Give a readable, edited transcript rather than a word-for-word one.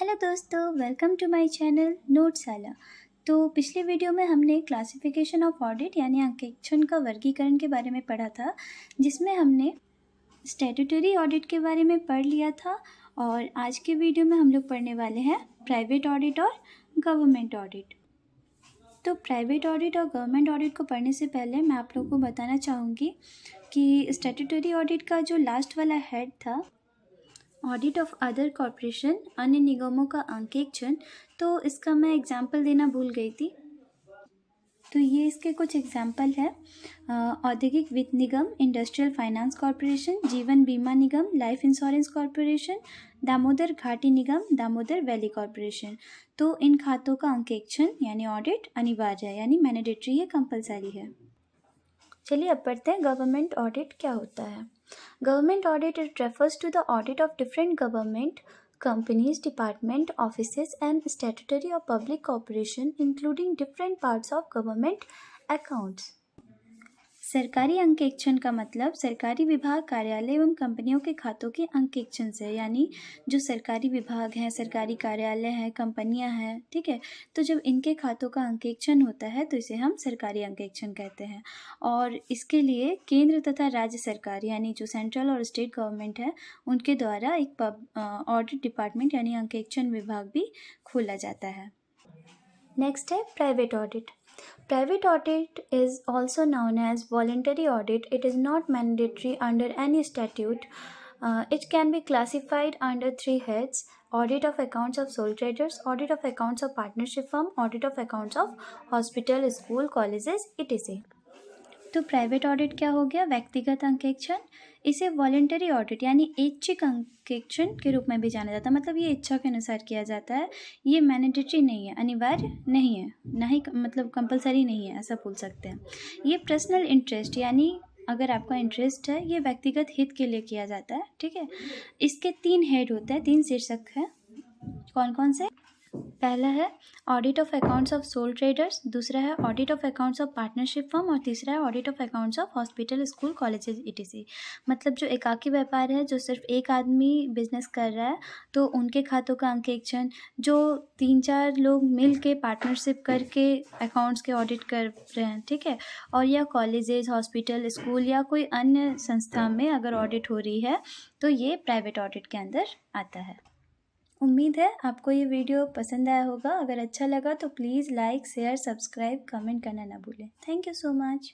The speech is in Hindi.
हेलो दोस्तों, वेलकम टू माय चैनल नोटशाला। तो पिछले वीडियो में हमने क्लासिफिकेशन ऑफ ऑडिट यानी अंकेक्षण का वर्गीकरण के बारे में पढ़ा था, जिसमें हमने स्टैट्यूटरी ऑडिट के बारे में पढ़ लिया था। और आज के वीडियो में हम लोग पढ़ने वाले हैं प्राइवेट ऑडिट और गवर्नमेंट ऑडिट। तो प्राइवेट ऑडिट और गवर्नमेंट ऑडिट को पढ़ने से पहले मैं आप लोगों को बताना चाहूँगी कि स्टैट्यूटरी ऑडिट का जो लास्ट वाला हेड था, ऑडिट ऑफ अदर कॉरपोरेशन, अन्य निगमों का अंकेक्षण, तो इसका मैं एग्जांपल देना भूल गई थी। तो ये इसके कुछ एग्जांपल है। औद्योगिक वित्त निगम, इंडस्ट्रियल फाइनेंस कॉरपोरेशन, जीवन बीमा निगम, लाइफ इंश्योरेंस कॉरपोरेशन, दामोदर घाटी निगम, दामोदर वैली कॉरपोरेशन। तो इन खातों का अंकेक्षण यानी ऑडिट अनिवार्य है, यानी मैंडेटरी है, कंपलसरी है। चलिए अब पढ़ते हैं गवर्नमेंट ऑडिट क्या होता है। Government audit, it refers to the audit of different government companies, department, offices and statutory or public corporation, including different parts of government accounts. सरकारी अंकेक्षण का मतलब सरकारी विभाग, कार्यालय एवं कंपनियों के खातों के अंकेक्षण से, यानी जो सरकारी विभाग हैं, सरकारी कार्यालय हैं, कंपनियां हैं, ठीक है, तो जब इनके खातों का अंकेक्षण होता है तो इसे हम सरकारी अंकेक्षण कहते हैं। और इसके लिए केंद्र तथा राज्य सरकार यानी जो सेंट्रल और स्टेट गवर्नमेंट है उनके द्वारा एक ऑडिट डिपार्टमेंट यानी अंकेक्षण विभाग भी खोला जाता है। नेक्स्ट है private audit. Private audit is also known as voluntary audit. It is not mandatory under any statute. It can be classified under three heads: audit of accounts of sole traders, audit of accounts of partnership firm, audit of accounts of hospital, school, colleges, etc. तो प्राइवेट ऑडिट क्या हो गया? व्यक्तिगत अंकेक्षण। इसे वॉलेंटरी ऑडिट यानी ऐच्छिक अंकेक्षण के रूप में भी जाना जाता है, मतलब ये इच्छा के अनुसार किया जाता है। ये मैंडेटरी नहीं है, अनिवार्य नहीं है, ना ही मतलब कंपलसरी नहीं है, ऐसा बोल सकते हैं। ये पर्सनल इंटरेस्ट यानी अगर आपका इंटरेस्ट है, ये व्यक्तिगत हित के लिए किया जाता है, ठीक है। इसके तीन हेड होते हैं, तीन शीर्षक है। कौन कौन से? पहला है audit of accounts of sole traders, दूसरा है audit of accounts of partnership firm और तीसरा है audit of accounts of hospital, school, colleges, etc. मतलब जो एकाकी व्यापार है, जो सिर्फ एक आदमी बिजनेस कर रहा है, तो उनके खातों का अंकेक्षण, जो 3-4 लोग मिल के पार्टनरशिप करके अकाउंट्स के ऑडिट कर रहे हैं, ठीक है, और या कॉलेजेस, हॉस्पिटल, स्कूल या कोई अन्य संस्था में अगर ऑडिट हो रही है तो ये प्राइवेट ऑडिट के अंदर आता है। उम्मीद है आपको ये वीडियो पसंद आया होगा। अगर अच्छा लगा तो please like, share, subscribe, comment करना ना भूलें। Thank you so much.